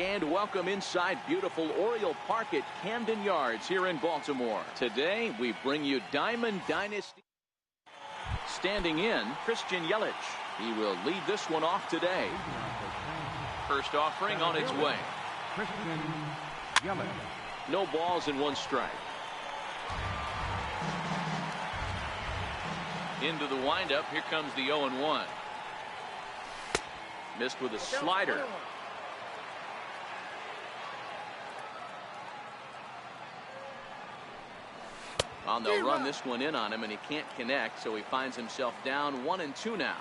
And welcome inside beautiful Oriole Park at Camden Yards here in Baltimore. Today we bring you Diamond Dynasty. Standing in, Christian Yelich. He will lead this one off today. First offering on its way. No balls and one strike. Into the windup. Here comes the 0-1. Missed with a slider. Well, they'll run this one in on him, and he can't connect, so he finds himself down 1-2 now.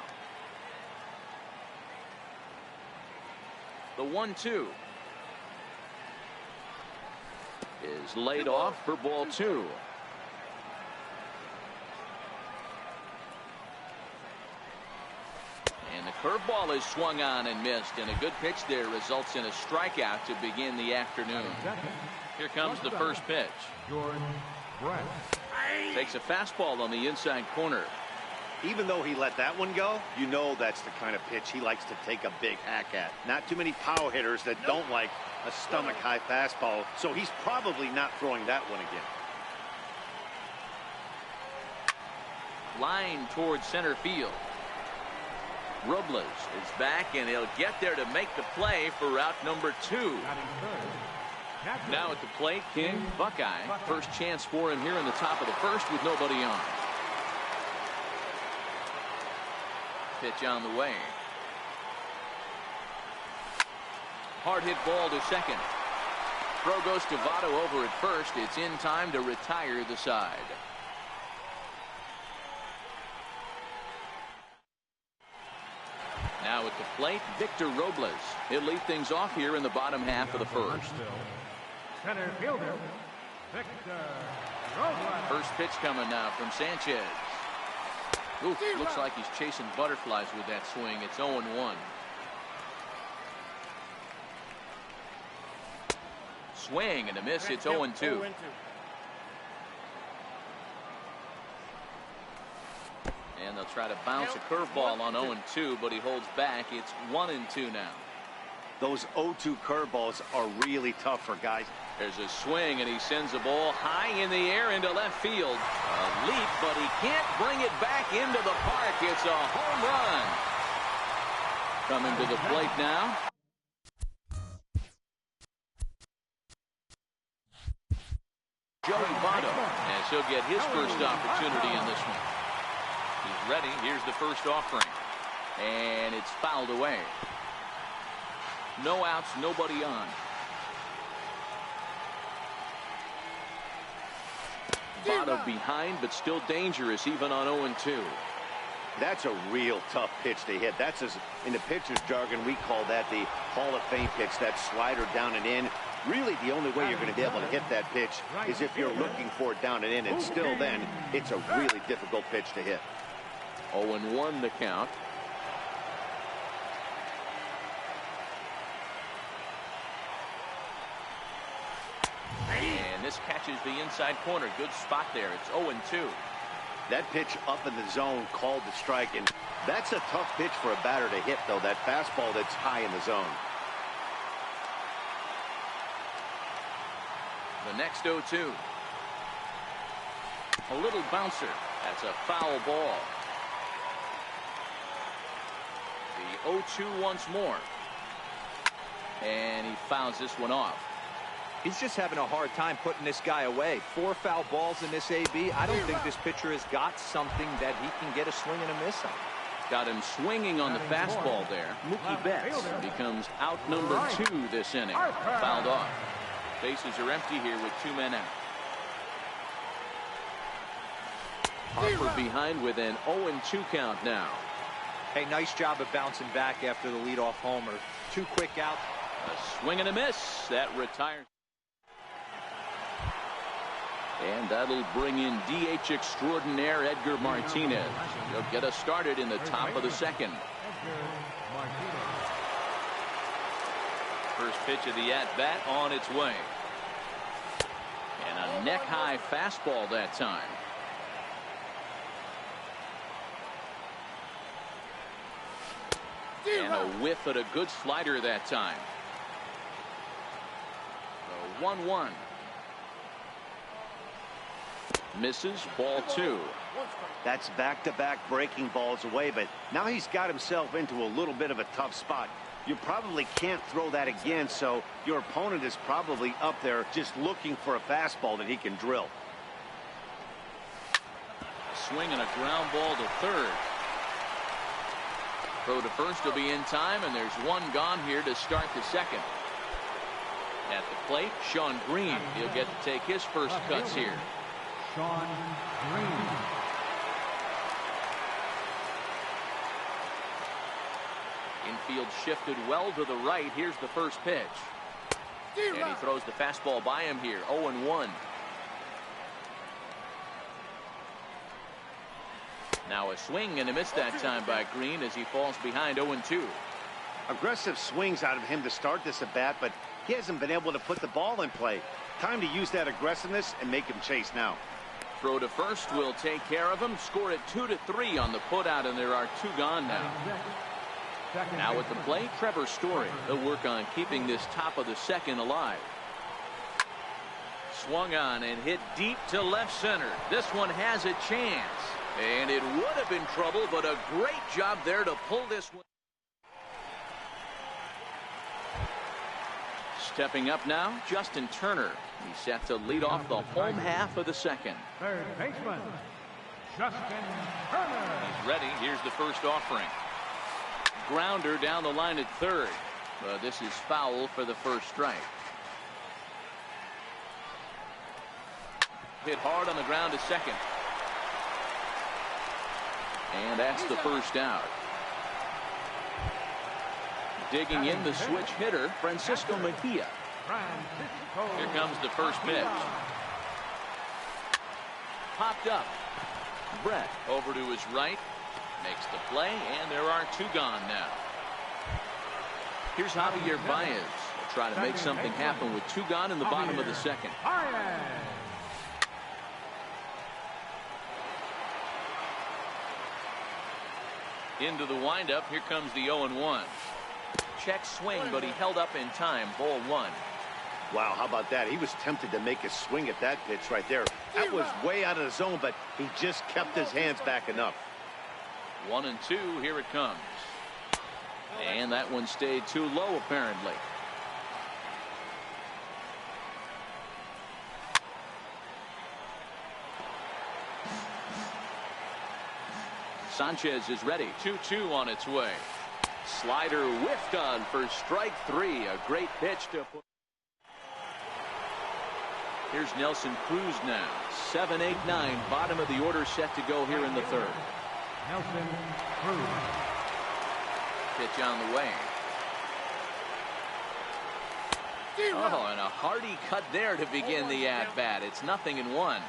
The 1-2 is laid off for ball 2. And the curveball is swung on and missed, and a good pitch there results in a strikeout to begin the afternoon. Here comes the first pitch. Takes a fastball on the inside corner. Even though he let that one go, you know that's the kind of pitch he likes to take a big hack at. Not too many power hitters that don't like a stomach high fastball, so he's probably not throwing that one again. Line towards center field. Robles is back, and he'll get there to make the play for route number 2. Now at the plate, King Buckeye. First chance for him here in the top of the first with nobody on. Pitch on the way. Hard hit ball to second. Throw goes to Votto over at first. It's in time to retire the side. Now at the plate, Victor Robles. He'll lead things off here in the bottom half of the first. Center fielder, Victor Robles. First pitch coming now from Sanchez. Ooh, looks like he's chasing butterflies with that swing. It's 0-1. Swing and a miss. It's 0-2. And they'll try to bounce a curveball on 0-2, but he holds back. It's 1-2 now. Those 0-2 curveballs are really tough for guys. There's a swing, and he sends the ball high in the air into left field. A leap, but he can't bring it back into the park. It's a home run. Coming to the plate now. Joey Votto, as he'll get his first opportunity in this one. He's ready. Here's the first offering. And it's fouled away. No outs, nobody on. Votto behind, but still dangerous even on 0-2. That's a real tough pitch to hit. That's, in the pitcher's jargon, we call that the Hall of Fame pitch, that slider down and in. Really, the only way you're going to be able to hit that pitch is if you're looking for it down and in, and still then, it's a really difficult pitch to hit. 0-1 the count. And this catches the inside corner. Good spot there. It's 0-2. That pitch up in the zone called the strike, and that's a tough pitch for a batter to hit, though, that fastball that's high in the zone. The next 0-2. A little bouncer. That's a foul ball. The 0-2 once more. And he fouls this one off. He's just having a hard time putting this guy away. 4 foul balls in this AB. I don't think this pitcher has got something that he can get a swing and a miss on. Got him swinging on the fastball there. Mookie Betts becomes out number 2 this inning. Fouled off. Bases are empty here with 2 men out. Harper behind with an 0-2 count now. Hey, nice job of bouncing back after the leadoff homer. 2 quick outs. A swing and a miss. That retires. And that'll bring in DH extraordinaire Edgar Martinez. He'll get us started in the top of the second. First pitch of the at-bat on its way. And a neck-high fastball that time. And a whiff at a good slider that time. 1-1. Misses, ball 2. That's back-to-back breaking balls away, but now he's got himself into a little bit of a tough spot. You probably can't throw that again, so your opponent is probably up there just looking for a fastball that he can drill. Swing and a ground ball to third. Throw to first will be in time, and there's one gone here to start the second. At the plate, Sean Green. He'll get to take his first cuts here. Sean Green. Infield shifted well to the right. Here's the first pitch. And he throws the fastball by him here. 0-1. Now a swing and a miss that time by Green as he falls behind 0-2. Aggressive swings out of him to start this at bat, but he hasn't been able to put the ball in play. Time to use that aggressiveness and make him chase now. Throw to first will take care of him. Score it 2-3 on the putout, and there are 2 gone now. Now at the plate, Trevor Story. He'll work on keeping this top of the second alive. Swung on and hit deep to left center. This one has a chance. And it would have been trouble, but a great job there to pull this one. Stepping up now, Justin Turner. He's set to lead off the home half of the second. Third baseman, Justin Turner. He's ready. Here's the first offering. Grounder down the line at third. But this is foul for the first strike. Hit hard on the ground to second. And that's the first out. Digging in the switch hitter, Francisco Mejia. Here comes the first pitch. Popped up. Brett over to his right. Makes the play, and there are 2 gone now. Here's Javier Baez. He'll try to make something happen with 2 gone in the bottom of the second. Into the windup. Here comes the 0-1. Check swing, but he held up in time. Ball 1. Wow, how about that? He was tempted to make a swing at that pitch right there. That was way out of the zone, but he just kept his hands back enough. 1-2. Here it comes. And that one stayed too low, apparently. Sanchez is ready. 2-2 on its way. Slider whiffed on for strike 3. A great pitch to put. Here's Nelson Cruz now. 7, 8, 9. Bottom of the order set to go here in the third. Nelson Cruz. Pitch on the way. Oh, and a hearty cut there to begin the at-bat. It's 0-1.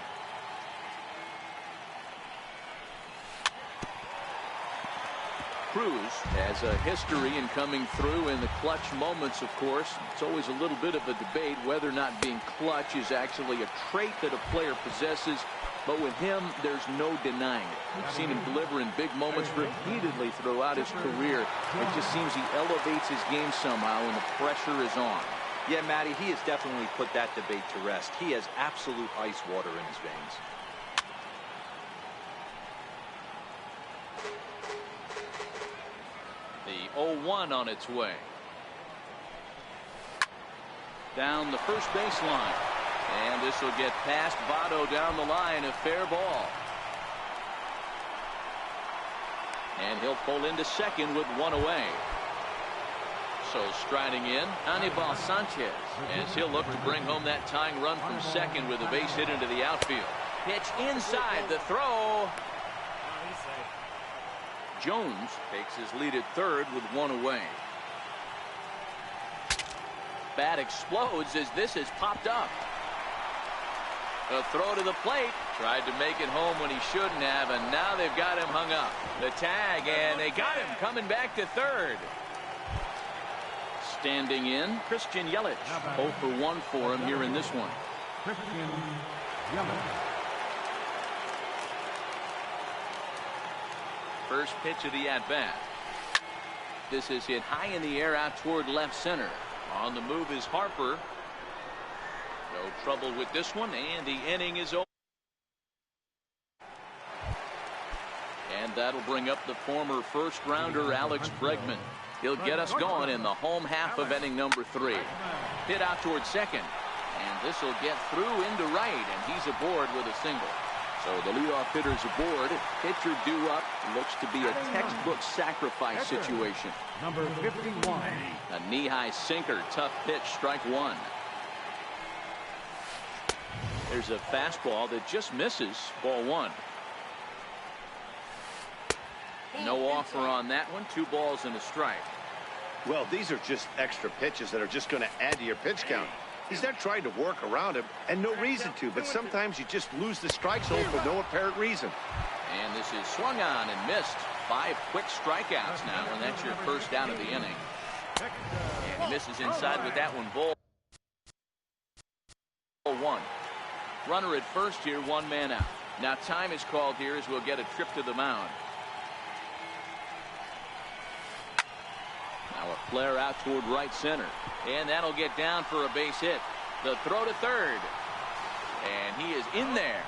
Cruz has a history in coming through in the clutch moments, of course. It's always a little bit of a debate whether or not being clutch is actually a trait that a player possesses. But with him, there's no denying it. We've seen him deliver in big moments repeatedly throughout his career. It just seems he elevates his game somehow when the pressure is on. Yeah, Matty, he has definitely put that debate to rest. He has absolute ice water in his veins. The 0-1 on its way. Down the first baseline. And this will get past Votto down the line. A fair ball. And he'll pull into second with 1 away. So striding in, Anibal Sanchez, as he'll look to bring home that tying run from second with a base hit into the outfield. Pitch inside the throw. Jones takes his lead at third with 1 away. Bat explodes as this has popped up. A throw to the plate. Tried to make it home when he shouldn't have, and now they've got him hung up. The tag, and they got him coming back to third. Standing in, Christian Yelich. 0 for 1 for him here in this one. Christian Yelich. First pitch of the at-bat. This is hit high in the air out toward left center. On the move is Harper. No trouble with this one, and the inning is over. And that'll bring up the former first-rounder Alex Bregman. He'll get us going in the home half of inning number 3. Hit out towards second, and this will get through into right, and he's aboard with a single. So the leadoff hitter's aboard. Pitcher due up. Looks to be a textbook sacrifice situation. Number 51. A knee-high sinker. Tough pitch. Strike one. There's a fastball that just misses. Ball one. No offer on that one. 2 balls and a strike. Well, these are just extra pitches that are just going to add to your pitch count. He's not trying to work around him, and no reason to, but sometimes you just lose the strike zone for no apparent reason. And this is swung on and missed. 5 quick strikeouts now, and that's your first out of the inning. And he misses inside with that one. Ball one. Runner at first here, 1 man out. Now time is called here as we'll get a trip to the mound. Now a flare out toward right center. And that'll get down for a base hit. The throw to third. And he is in there.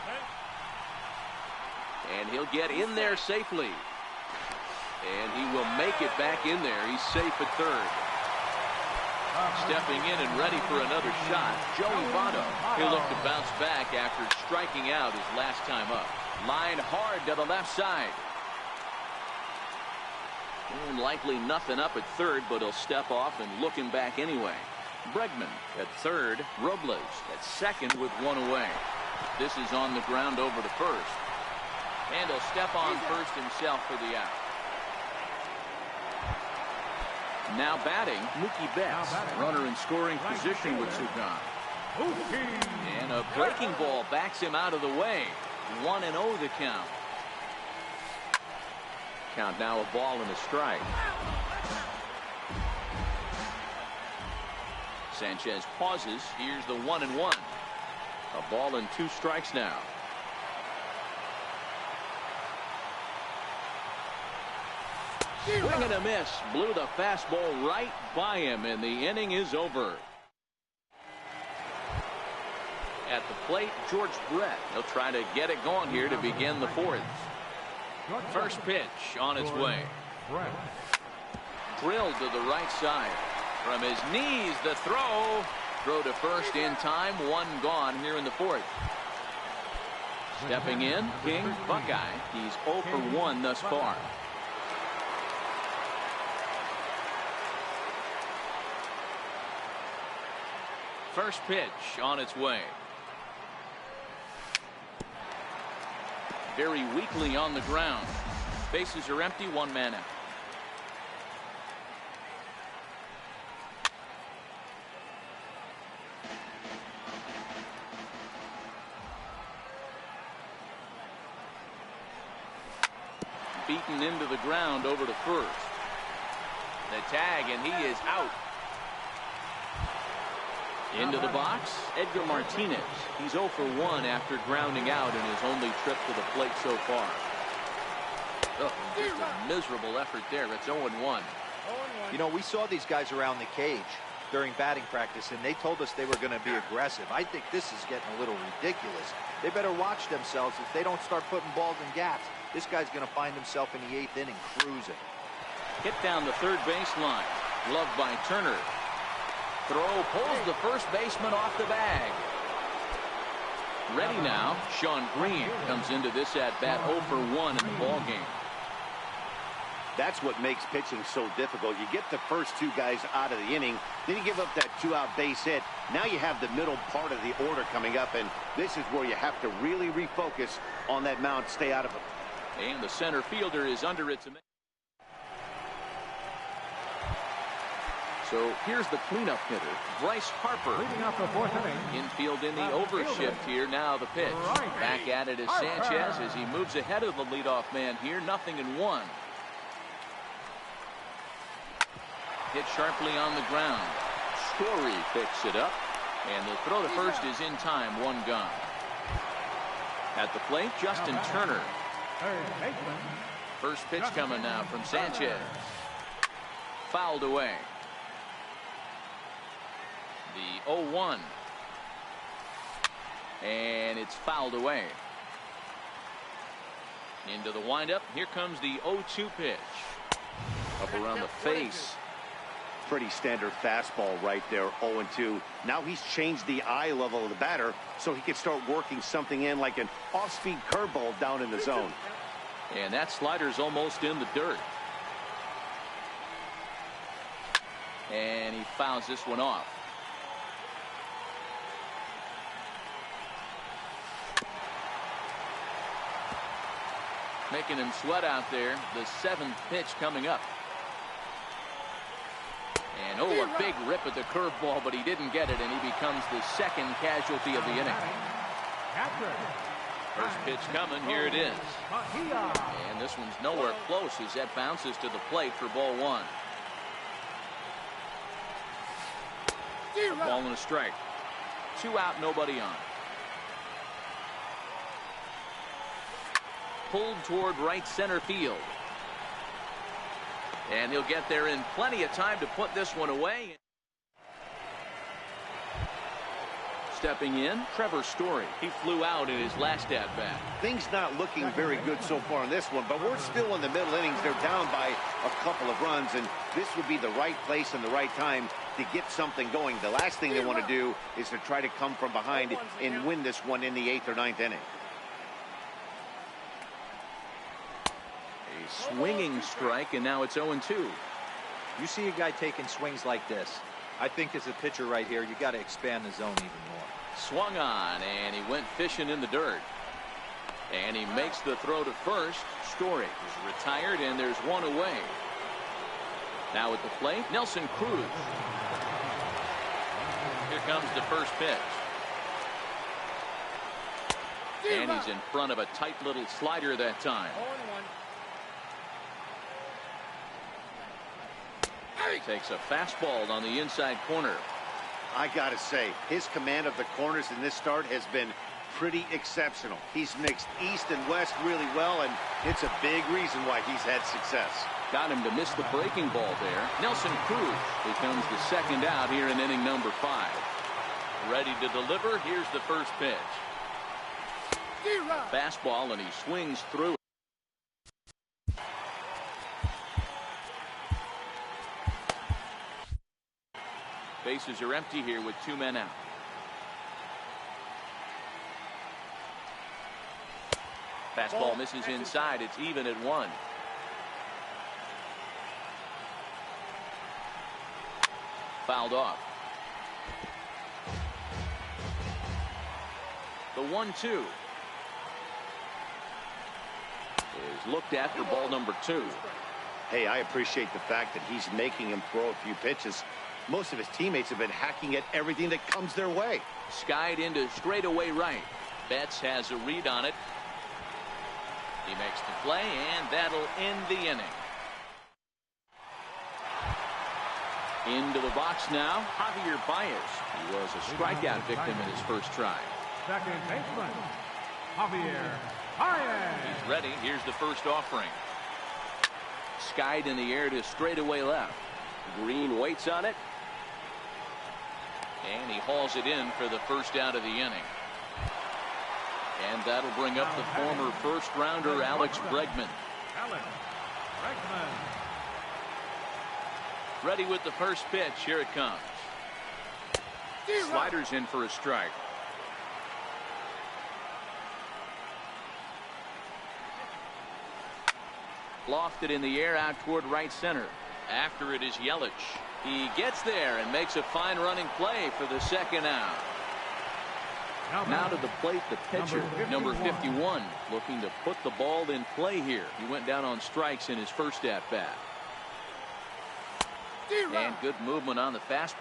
And he'll get in there safely. And he will make it back in there. He's safe at third. Stepping in and ready for another shot, Joey Votto. He'll look to bounce back after striking out his last time up. Line hard to the left side. And likely nothing up at third, but he'll step off and look him back anyway. Bregman at third. Robles at second with 1 away. This is on the ground over to first. And he'll step on first himself for the out. Now batting, Mookie Betts. Runner in scoring position with Sugan. And a breaking ball backs him out of the way. 1-0 the count. Count now a ball and a strike. Sanchez pauses. Here's the 1-1. A ball and 2 strikes now. Swing and a miss. Blew the fastball right by him, and the inning is over. At the plate, George Brett. He'll try to get it going here to begin the 4th. First pitch on its way. Drilled to the right side. From his knees, the throw. Throw to first in time. 1 gone here in the 4th. Stepping in, King Buckeye. He's 0 for 1 thus far. First pitch on its way. Very weakly on the ground. Bases are empty. 1 man out. Beaten into the ground over to first. The tag, and he is out. Into the box, Edgar Martinez. He's 0 for 1 after grounding out in his only trip to the plate so far. Oh, just a miserable effort there. It's 0-1. You know, we saw these guys around the cage during batting practice, and they told us they were going to be aggressive. I think this is getting a little ridiculous. They better watch themselves. If they don't start putting balls in gaps, this guy's going to find himself in the 8th inning cruising. Hit down the third baseline. Gloved by Turner. Throw pulls the first baseman off the bag. Ready now. Sean Green comes into this at bat 0 for 1 in the ball game. That's what makes pitching so difficult. You get the first 2 guys out of the inning, then you give up that 2-out base hit. Now you have the middle part of the order coming up, and this is where you have to really refocus on that mound, stay out of it. And the center fielder is under it to make. So here's the cleanup hitter, Bryce Harper. Leading off the 4th inning. Infield in the overshift here. Now the pitch. Back at it is Sanchez as he moves ahead of the leadoff man here. 0-1. Hit sharply on the ground. Story picks it up. And the throw to first is in time. 1 gone. At the plate, Justin Turner. First pitch coming now from Sanchez. Fouled away. The 0-1. And it's fouled away. Into the windup. Here comes the 0-2 pitch. Up around the face. Pretty standard fastball right there, 0-2. Now he's changed the eye level of the batter so he can start working something in like an off-speed curveball down in the zone. And that slider's almost in the dirt. And he fouls this one off. Making him sweat out there. The 7th pitch coming up. And a big rip at the curveball, but he didn't get it, and he becomes the 2nd casualty of the inning. First pitch coming. Here it is. And this one's nowhere close as that bounces to the plate for ball 1. A ball and a strike. 2 out, nobody on. Pulled toward right center field. And he'll get there in plenty of time to put this one away. Stepping in, Trevor Story. He flew out in his last at-bat. Things not looking very good so far in this one, but we're still in the middle innings. They're down by a couple of runs, and this would be the right place and the right time to get something going. The last thing they want to do is to try to come from behind and win this one in the 8th or 9th inning. A swinging strike, and now it's 0-2. You see a guy taking swings like this. I think as a pitcher right here, you got to expand the zone even more. Swung on, and he went fishing in the dirt. And he makes the throw to first. Story is retired, and there's one away. Now at the plate, Nelson Cruz. Here comes the first pitch. And he's in front of a tight little slider that time. Takes a fastball on the inside corner. I gotta say, his command of the corners in this start has been pretty exceptional. He's mixed east and west really well, and it's a big reason why he's had success. Got him to miss the breaking ball there. Nelson Cruz becomes the 2nd out here in inning number 5. Ready to deliver. Here's the first pitch. Fastball, and he swings through. Bases are empty here with 2 men out. Fastball misses inside. It's even at 1. Fouled off. The 1-2 is looked at for ball number 2. Hey, I appreciate the fact that he's making him throw a few pitches. Most of his teammates have been hacking at everything that comes their way. Skied into straightaway right. Betts has a read on it. He makes the play, and that'll end the inning. Into the box now, Javier Baez. He was a strikeout victim in his first try. Second baseman, Javier Baez. He's ready. Here's the first offering. Skied in the air to straightaway left. Green waits on it. And he hauls it in for the first out of the inning. And that'll bring up the former first-rounder Alex Bregman. Alex Bregman. Ready with the first pitch. Here it comes. Sliders in for a strike. Lofted in the air out toward right center. After it is Yelich. He gets there and makes a fine running play for the 2nd out. Now to the plate, the pitcher, number 51, looking to put the ball in play here. He went down on strikes in his first at-bat. And good movement on the fastball.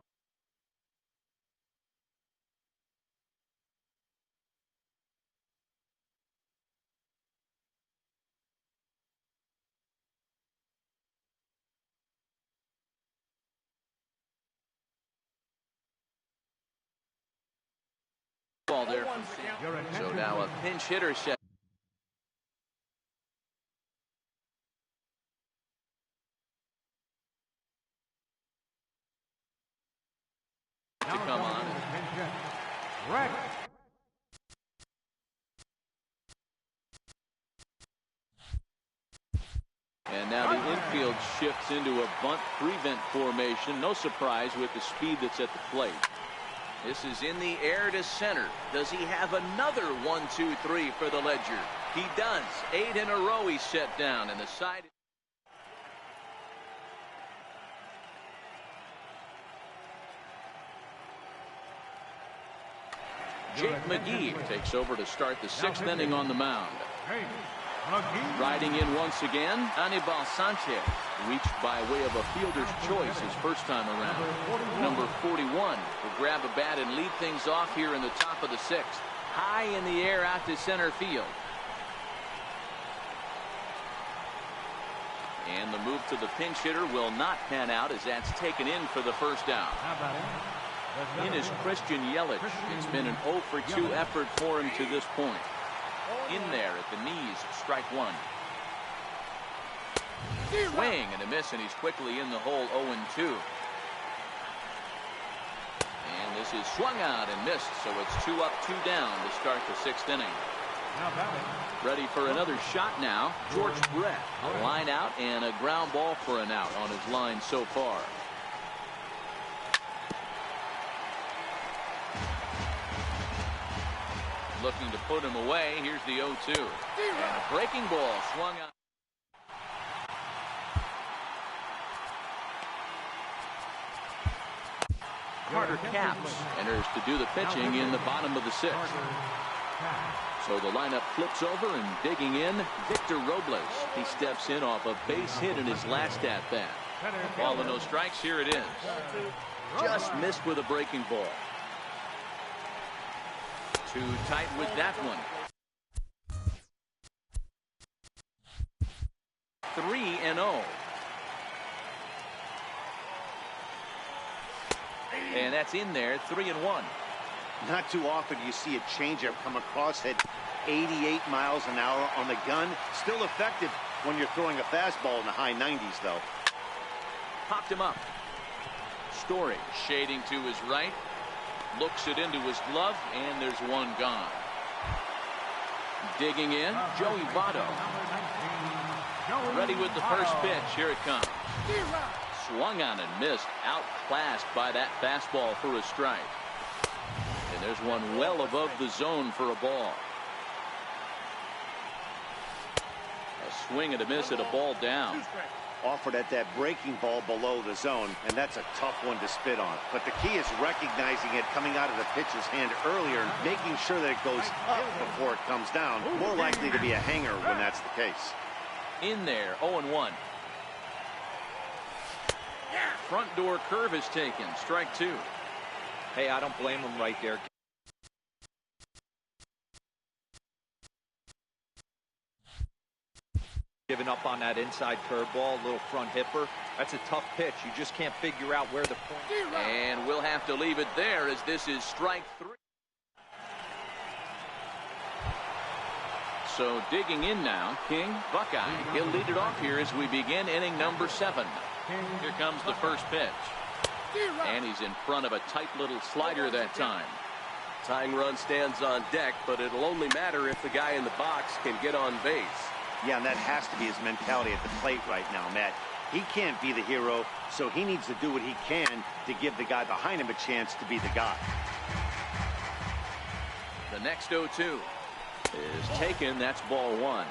Ball there. So now a pinch hitter set. To come on. And now the infield shifts into a bunt prevent formation. No surprise with the speed that's at the plate. This is in the air to center. Does he have another 1-2-3 for the Ledger? He does. 8 in a row he's set down, and the side. Jake McGee takes over to start the 6th inning on the mound. Riding in once again, Anibal Sanchez, reached by way of a fielder's choice his first time around. Number 41 will grab a bat and lead things off here in the top of the 6th. High in the air out to center field. And the move to the pinch hitter will not pan out as that's taken in for the first out. In is Christian Yelich. It's been an 0 for 2 effort for him to this point. In there at the knees, strike 1. Swing and a miss, and he's quickly in the hole. 0-2. And this is swung out and missed, so it's 2 up, 2 down to start the 6th inning. Ready for another shot now. George Brett, a line out and a ground ball for an out on his line so far. Looking to put him away. Here's the 0-2. And a breaking ball swung out. Carter Capps enters to do the pitching in the bottom of the 6th. So the lineup flips over, and digging in, Victor Robles. He steps in off a base hit in his last at-bat. Ball and no strikes. Here it is. Just missed with a breaking ball. Too tight with that one. 3-0. And that's in there. 3-1. Not too often do you see a changeup come across at 88 miles an hour on the gun. Still effective when you're throwing a fastball in the high 90s, though. Popped him up. Story shading to his right. Looks it into his glove, and there's one gone. Digging in, Joey Votto. Ready with the first pitch. Here it comes. Swung on and missed. Outclassed by that fastball for a strike. And there's one well above the zone for a ball. A swing and a miss at a ball down. Offered at that breaking ball below the zone, and that's a tough one to spit on. But the key is recognizing it coming out of the pitcher's hand earlier and making sure that it goes up before it comes down. More likely to be a hanger when that's the case. In there, 0-1. Front door curve is taken. Strike 2. Hey, I don't blame him right there. Giving up on that inside curveball, little front hipper. That's a tough pitch. You just can't figure out where the point. And we'll have to leave it there as this is strike 3. So digging in now, King, Buckeye. He'll lead it off here as we begin inning number 7. Here comes the first pitch. And he's in front of a tight little slider that time. Tying run stands on deck, but it'll only matter if the guy in the box can get on base. Yeah, and that has to be his mentality at the plate right now, Matt. He can't be the hero, so he needs to do what he can to give the guy behind him a chance to be the guy. The next 0-2 is taken. That's ball 1.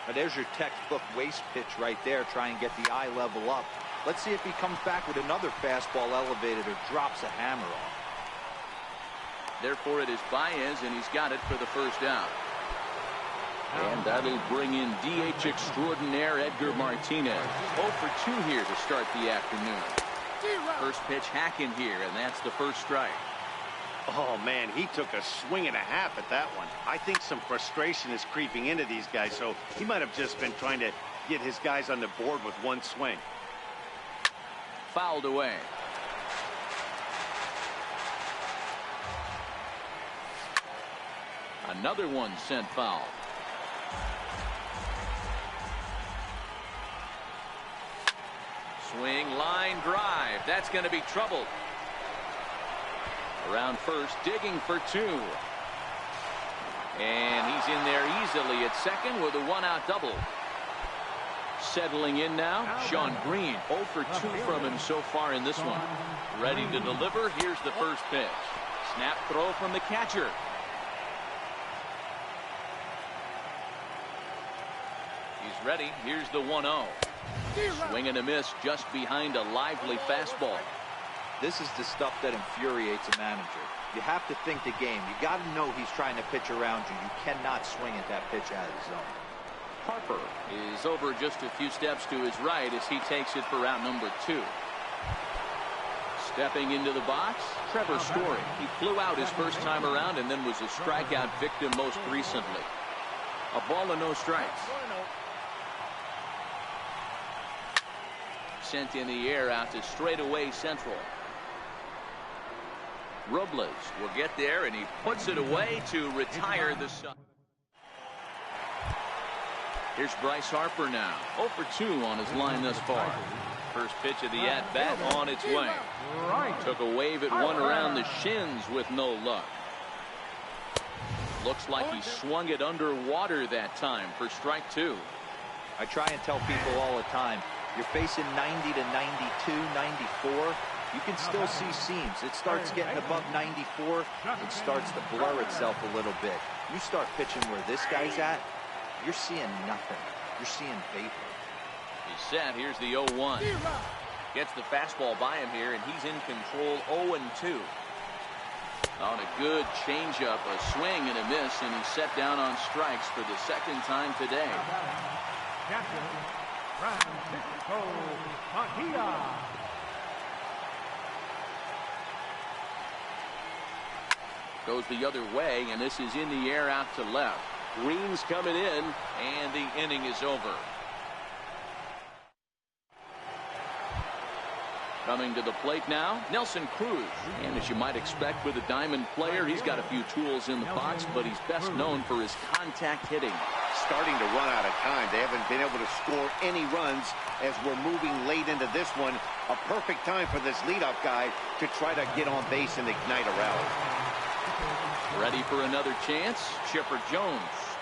Now there's your textbook waste pitch right there. Try and get the eye level up. Let's see if he comes back with another fastball elevated or drops a hammer off. Therefore, it is Baez, and he's got it for the first out. And that'll bring in DH extraordinaire Edgar Martinez. 0 for 2 here to start the afternoon. First pitch hacking here, and that's the first strike. Oh, man, he took a swing and a half at that one. I think some frustration is creeping into these guys, so he might have just been trying to get his guys on the board with one swing. Fouled away. Another one sent foul. Swing, line drive. That's going to be trouble. Around first, digging for 2. And he's in there easily at second with a 1-out double. Settling in now, Sean Green. 0 for 2 from him so far in this one. Ready to deliver. Here's the first pitch. Snap throw from the catcher. He's ready. Here's the 1-0. Swing and a miss just behind a lively fastball. This is the stuff that infuriates a manager. You have to think the game. You got to know he's trying to pitch around you. You cannot swing at that pitch out of the zone. Harper is over just a few steps to his right as he takes it for out number 2. Stepping into the box, Trevor Story. He flew out his first time around and then was a strikeout victim most recently. A ball and no strikes. Sent in the air out to straightaway central. Robles will get there, and he puts it away to retire the side. Here's Bryce Harper now. 0 for 2 on his line thus far. First pitch of the at-bat on its way. Took a wave at one around the shins with no luck. Looks like he swung it underwater that time for strike 2. I try and tell people all the time, you're facing 90 to 92, 94. You can still see seams. It starts getting above 94. It starts to blur itself a little bit. You start pitching where this guy's at, you're seeing nothing. You're seeing vapor. He's set. Here's the 0-1. Gets the fastball by him here, and he's in control. 0-2. On a good changeup, a swing and a miss, and he's set down on strikes for the second time today. Goes the other way, and this is in the air out to left. Green's coming in, and the inning is over. Coming to the plate now, Nelson Cruz. And as you might expect with a diamond player, he's got a few tools in the box, but he's best known for his contact hitting. Starting to run out of time. They haven't been able to score any runs as we're moving late into this one. A perfect time for this leadoff guy to try to get on base and ignite a rally. Ready for another chance? Chipper Jones.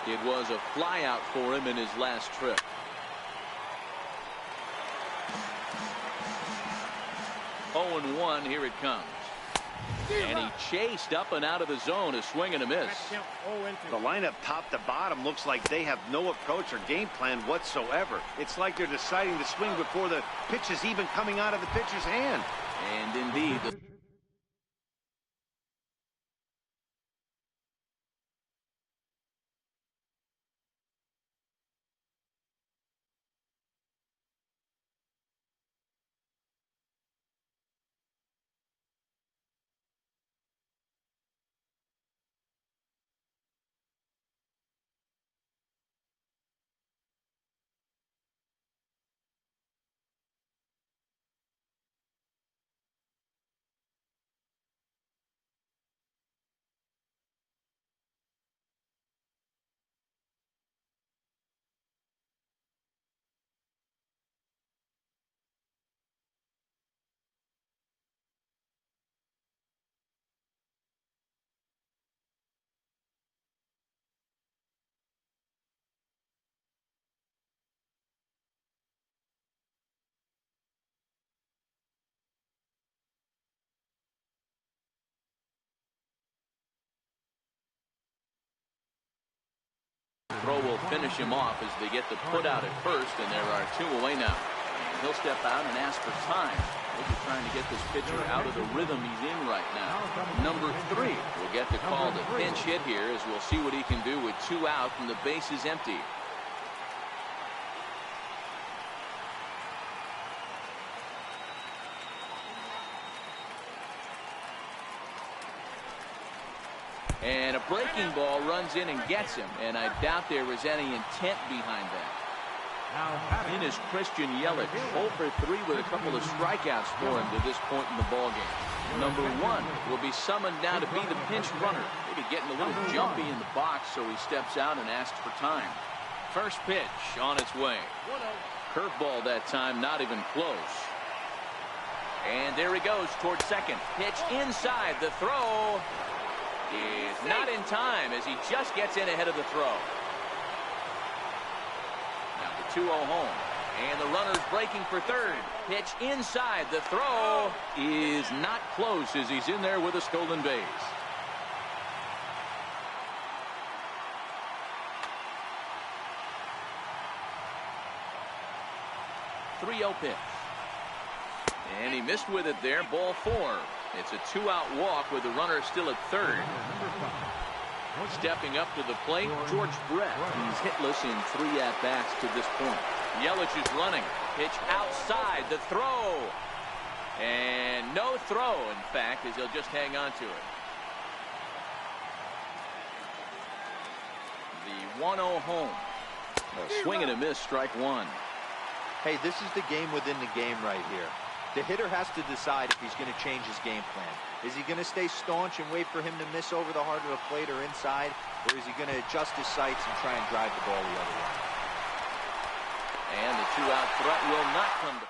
It was a flyout for him in his last trip. Oh, and 1, here it comes. And he chased up and out of the zone, a swing and a miss. The lineup top to bottom looks like they have no approach or game plan whatsoever. It's like they're deciding to swing before the pitch is even coming out of the pitcher's hand. And indeed, the throw will finish him off as they get the put out at first, and there are 2 away now. And he'll step out and ask for time. They'll be trying to get this pitcher out of the rhythm he's in right now. Number 3 will get the call to pinch hit here, as we'll see what he can do with 2 out and the base is empty. And a breaking ball runs in and gets him, and I doubt there was any intent behind that. In is Christian Yelich, 0 for 3 with a couple of strikeouts for him to this point in the ballgame. Number 1 will be summoned now to be the pinch runner. Maybe getting a little jumpy in the box, so he steps out and asks for time. First pitch on its way. Curveball that time, not even close. And there he goes towards second. Pitch inside. The throw is not in time as he just gets in ahead of the throw. Now the 2-0 home. And the runner's breaking for third. Pitch inside. The throw is not close as he's in there with a stolen base. 3-0 pitch. And he missed with it there. Ball 4. It's a 2-out walk with the runner still at third. Stepping up to the plate, George Brett. He's hitless in 3 at-bats to this point. Yelich is running. Pitch outside. The throw. And no throw, in fact, as he'll just hang on to it. The 1-0 home. A swing and a miss, strike 1. Hey, this is the game within the game right here. The hitter has to decide if he's going to change his game plan. Is he going to stay staunch and wait for him to miss over the heart of the plate or inside? Or is he going to adjust his sights and try and drive the ball the other way? And the 2-out threat will not come to.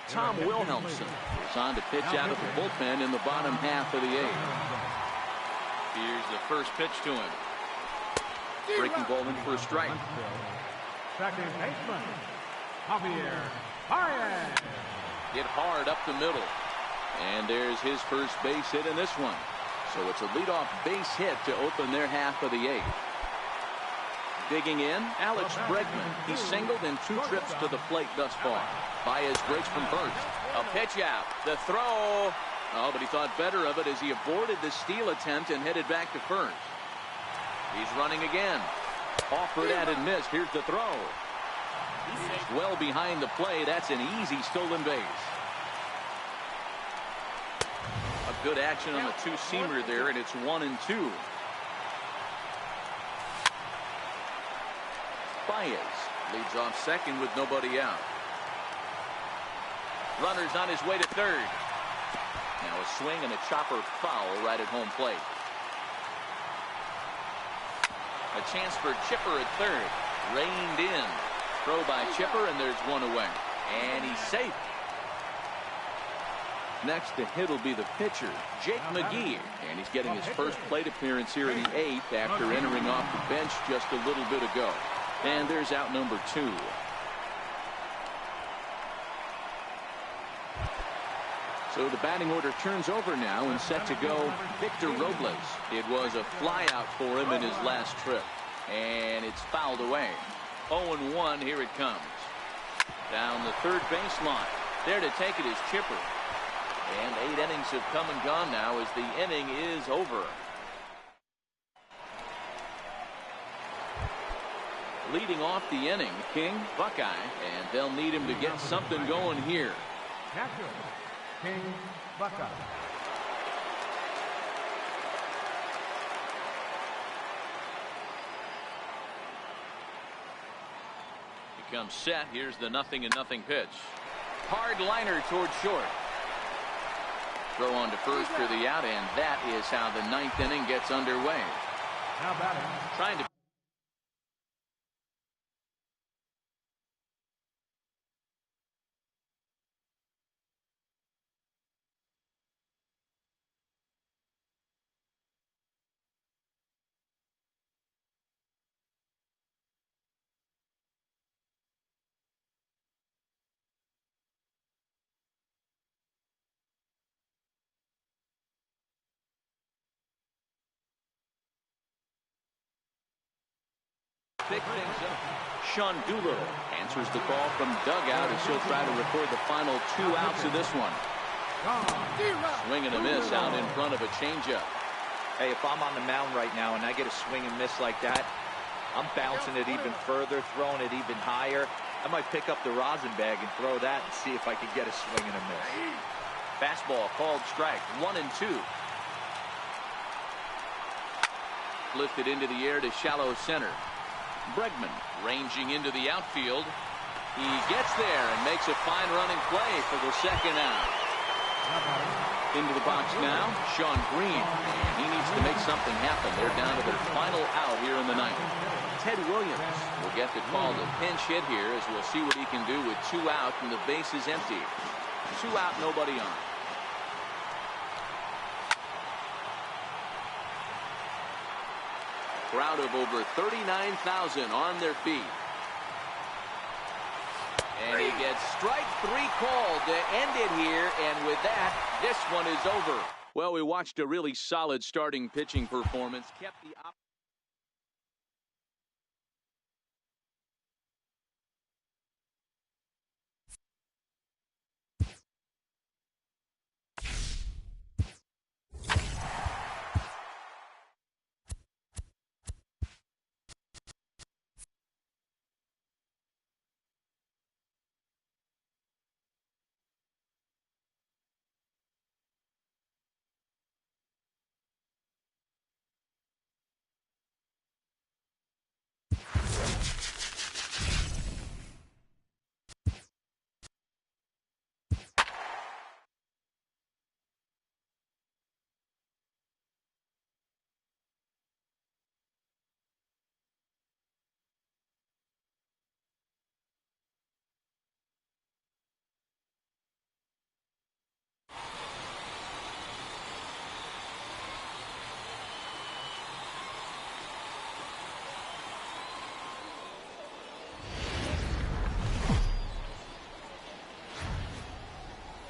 Tom Wilhelmsen is on to pitch out of the bullpen in the bottom half of the 8th. Here's the first pitch to him. Breaking ball in for a strike. Second baseman, Javier Baez. Hit hard up the middle. And there's his first base hit in this one. So it's a leadoff base hit to open their half of the 8th. Digging in, Alex Bregman. He's singled in 2 trips to the plate thus far. Baez breaks from first. A pitch out. The throw. Oh, but he thought better of it as he aborted the steal attempt and headed back to first. He's running again. Offered at and missed. Here's the throw. Well behind the play. That's an easy stolen base. A good action on the 2-seamer there, and it's 1-2. Baez leads off second with nobody out. Runner's on his way to third. Now a swing and a chopper foul right at home plate. A chance for Chipper at third. Reined in. Throw by Chipper, and there's one away. And he's safe. Next to hit will be the pitcher, Jake McGee. And he's getting his first plate appearance here in the 8th after entering off the bench just a little bit ago. And there's out number 2. So the batting order turns over now, and set to go Victor Robles. It was a flyout for him in his last trip. And it's fouled away. 0-1, here it comes. Down the third baseline. There to take it is Chipper. And 8 innings have come and gone now as the inning is over. Leading off the inning, King, Buckeye, and they'll need him to get something going here. Catcher, King Buckeye. He comes set. Here's the 0-0 pitch. Hard liner towards short. Throw on to first for the out, and that is how the 9th inning gets underway. Now batting. Trying to pick things up. Sean Doolittle answers the call from dugout as he'll try to record the final 2 outs of this one. Swing and a miss out in front of a changeup. Hey, if I'm on the mound right now and I get a swing and miss like that, I'm bouncing it even further, throwing it even higher. I might pick up the rosin bag and throw that and see if I can get a swing and a miss. Fastball called strike. 1-2. Lifted into the air to shallow center. Bregman ranging into the outfield. He gets there and makes a fine running play for the second out. Into the box now, Sean Green. And he needs to make something happen. They're down to their final out here in the 9th. Ted Williams will get the call to pinch hit here as we'll see what he can do with 2 out and the base is empty. 2 out, nobody on. crowd of over 39,000 on their feet. And he gets strike 3 called to end it here, and with that, this one is over. Well, we watched a really solid starting pitching performance. Kept the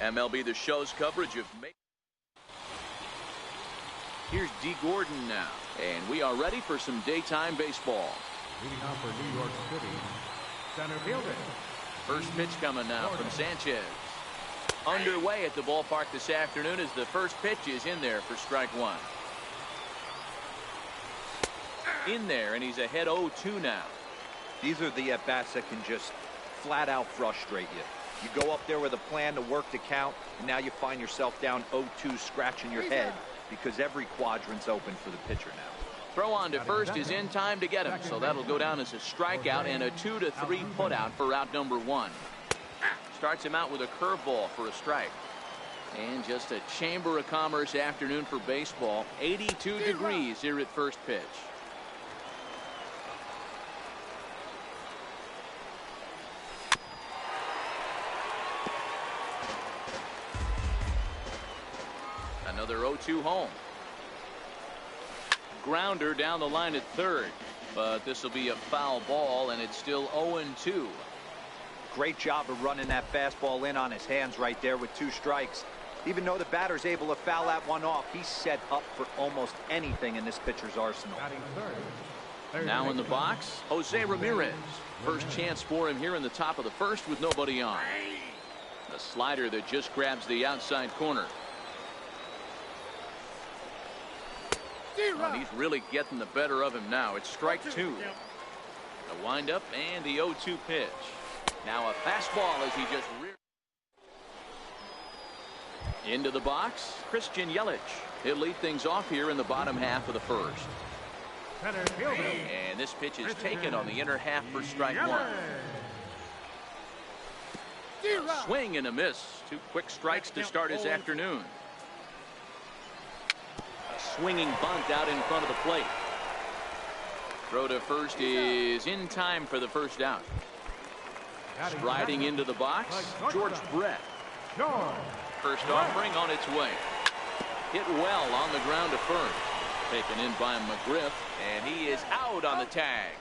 MLB The Show's coverage of Here's D. Gordon now, and we are ready for some daytime baseball. Leading off for New York City, center fielder. First pitch coming now from Sanchez. Underway at the ballpark this afternoon as the first pitch is in there for strike 1. In there, and he's ahead 0-2 now. These are the at-bats that can just flat out frustrate you. You go up there with a plan to work the count, and now you find yourself down 0-2 scratching your head because every quadrant's open for the pitcher now. Throw on to first is in time to get him, so that'll go down as a strikeout and a 2-3 putout for out number 1. Starts him out with a curveball for a strike. And just a Chamber of Commerce afternoon for baseball. 82 degrees here at first pitch. Another 0-2 home. Grounder down the line at third, but this will be a foul ball, and it's still 0-2. Great job of running that fastball in on his hands right there with 2 strikes. Even though the batter's able to foul that one off, he's set up for almost anything in this pitcher's arsenal. Now in the box, Jose Ramirez. First chance for him here in the top of the first with nobody on. A slider that just grabs the outside corner. And he's really getting the better of him now. It's strike 2. A windup and the 0-2 pitch. Now a fastball as he just reared. Into the box, Christian Yelich. He'll lead things off here in the bottom half of the first. And this pitch is taken on the inner half for strike 1. A swing and a miss. 2 quick strikes to start his afternoon. Swinging bunt out in front of the plate. Throw to first is in time for the first out. Striding into the box, George Brett. First offering on its way. Hit well on the ground to first. Taken in by McGriff, and he is out on the tag.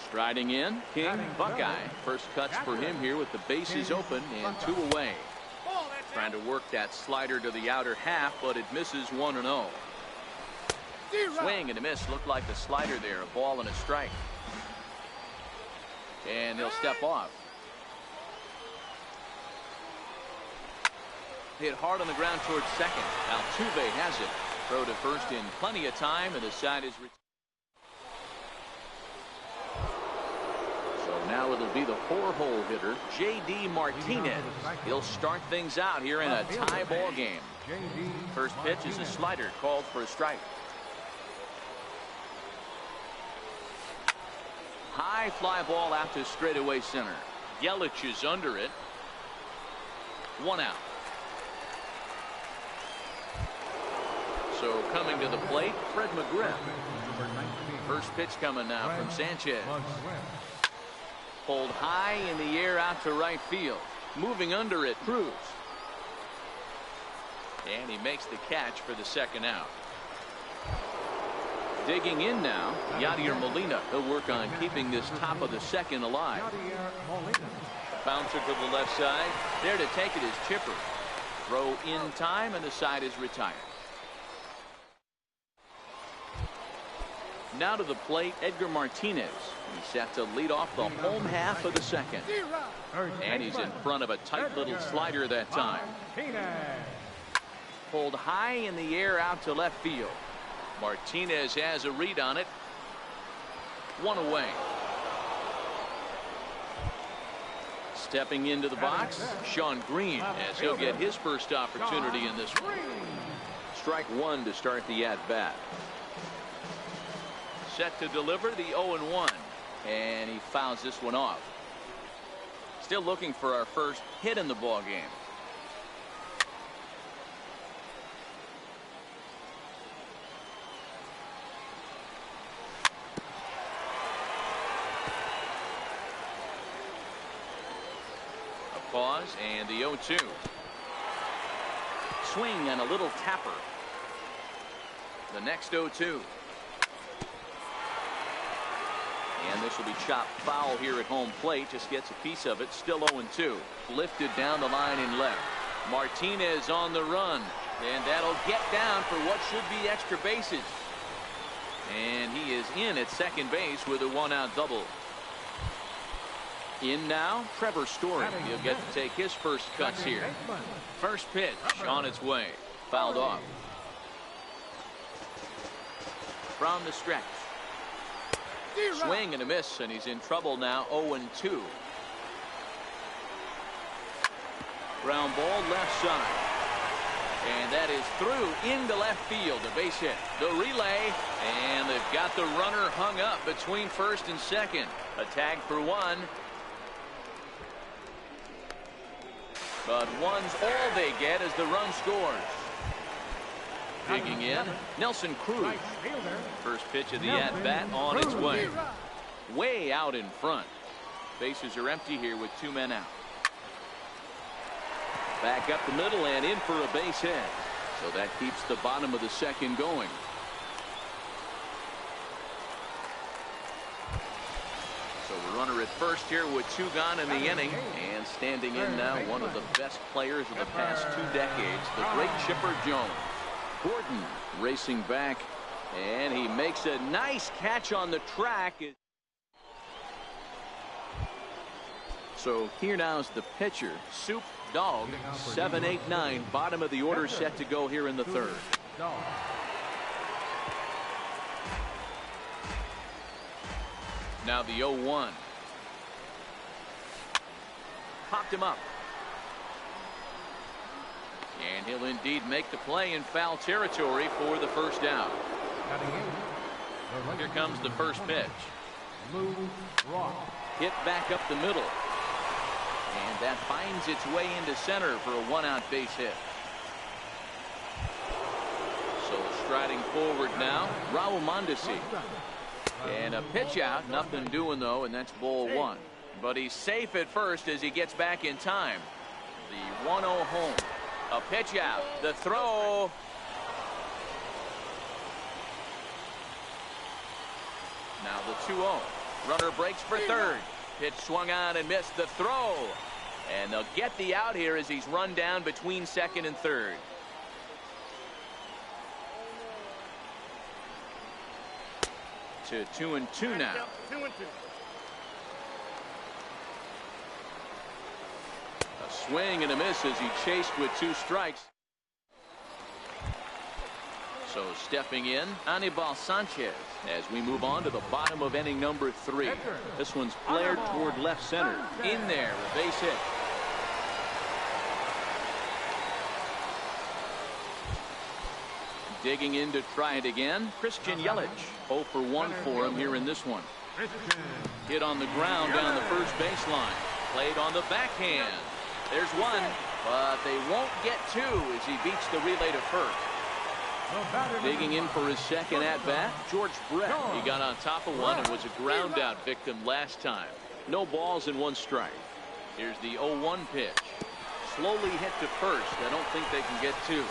Striding in, King Buckeye. First cuts for him here with the bases open and 2 away. Trying to work that slider to the outer half, but it misses 1-0. Swing and a miss. Looked like the slider there. A ball and a strike. And he'll step off. Hit hard on the ground towards second. Altuve has it. Throw to first in plenty of time, and the side is returned. So now it'll be the 4-hole hitter, J.D. Martinez. He'll start things out here in a tie ball game. First pitch is a slider called for a strike. High fly ball out to straightaway center. Yelich is under it. 1 out. So coming to the plate, Fred McGriff. First pitch coming now from Sanchez. Pulled high in the air out to right field. Moving under it, Cruz. And he makes the catch for the second out. Digging in now, Yadier Molina. He'll work on keeping this top of the second alive. Bouncer to the left side. There to take it is Chipper. Throw in time, and the side is retired. Now to the plate, Edgar Martinez. He's set to lead off the home half of the second. And he's in front of a tight little slider that time. Pulled high in the air out to left field. Martinez has a read on it. One away. Stepping into the box, Sean Green, as he'll get his first opportunity in this one. Strike one to start the at-bat. Set to deliver the 0-1, and he fouls this one off. Still looking for our first hit in the ball game. A pause and the 0-2. Swing and a little tapper. The next 0-2. And this will be chopped foul here at home plate. Just gets a piece of it. Still 0-2. Lifted down the line in left. Martinez on the run. And that'll get down for what should be extra bases. And he is in at second base with a one-out double. In now, Trevor Story. He'll get to take his first cuts here. First pitch on its way. Fouled off. From the stretch. Swing and a miss, and he's in trouble now. 0-2. Ground ball left side. And that is through into left field. A base hit. The relay, and they've got the runner hung up between first and second. A tag for one. But one's all they get as the run scores. Digging in, Nelson Cruz. First pitch of the at-bat on its way. Way out in front. Bases are empty here with two men out. Back up the middle and in for a base hit. So that keeps the bottom of the second going. So the runner at first here with two gone in the inning. And standing in now, one of the best players of the past 2 decades, the great Chipper Jones. Gordon racing back, and he makes a nice catch on the track. So here now is the pitcher, Soup Dog. 7, 8, 9, bottom of the order set to go here in the third. Now the 0-1. Popped him up. And he'll indeed make the play in foul territory for the first out. Here comes the first pitch. Hit back up the middle. And that finds its way into center for a one-out base hit. So striding forward now, Raul Mondesi. And a pitch out, nothing doing though, and that's ball one. But he's safe at first as he gets back in time. The 1-0 home. A pitch out. The throw. Now the 2-0. Runner breaks for third. Pitch swung on and missed. The throw. And they'll get the out here as he's run down between second and third. To 2-2 now. 2-2. A swing and a miss as he chased with 2 strikes. So stepping in, Anibal Sanchez as we move on to the bottom of inning number 3. This one's flared toward left center. In there, a base hit. Digging in to try it again, Christian Yelich. 0 for 1 for him here in this one. Hit on the ground down the first baseline. Played on the backhand. There's one, but they won't get 2 as he beats the relay to first. Digging in for his second at-bat, George Brett. He got on top of one and was a ground-out victim last time. No balls and 1 strike. Here's the 0-1 pitch. Slowly hit to first. I don't think they can get 2.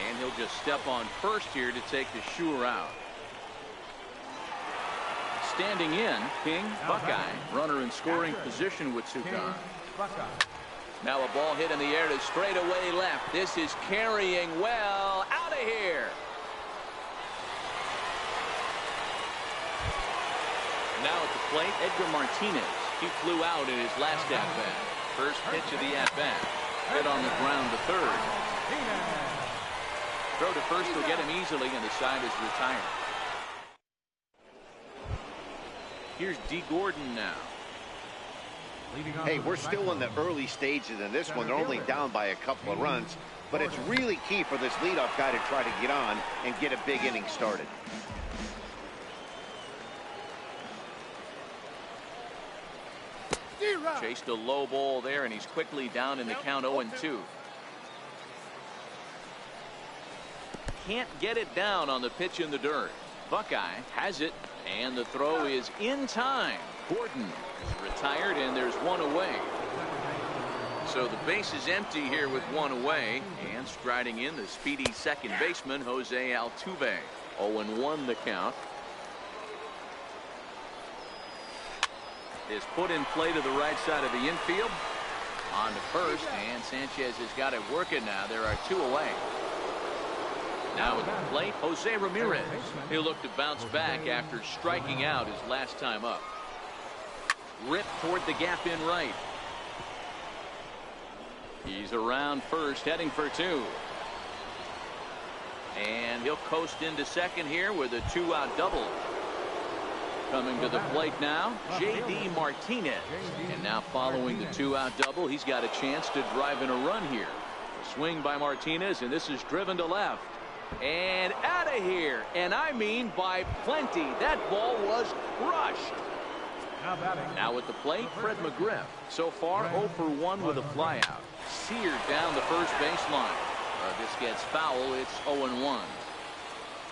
And he'll just step on first here to take the sure out. Standing in, King Buckeye. Runner in scoring position with two gone. Now a ball hit in the air to straightaway left. This is carrying well. Out of here. Now at the plate, Edgar Martinez. He flew out in his last at-bat. First pitch of the at-bat. Hit on the ground to third. Throw to first will get him easily, and the side is retired. Here's D. Gordon now. Hey, we're still in the early stages in this one. They're only down by a couple of runs, but it's really key for this leadoff guy to try to get on and get a big inning started. Chased a low ball there, and he's quickly down in the count 0-2. Can't get it down on the pitch in the dirt. Buckeye has it, and the throw is in time. Gordon is retired, and there's one away. So the base is empty here with one away, and striding in the speedy second baseman, Jose Altuve. 0-1 the count. Is put in play to the right side of the infield. On to first, and Sanchez has got it working now. There are two away. Now at the plate, Jose Ramirez. He'll look to bounce back after striking out his last time up. Ripped toward the gap in right. He's around first, heading for two. And he'll coast into second here with a two-out double. Coming to the plate now, J.D. Martinez. And now following the two-out double, he's got a chance to drive in a run here. A swing by Martinez, and this is driven to left. And out of here. And I mean by plenty. That ball was crushed. Now at the plate, Fred McGriff. So far, 0 for 1 with a flyout. Seared down the first baseline. This gets foul. It's 0-1.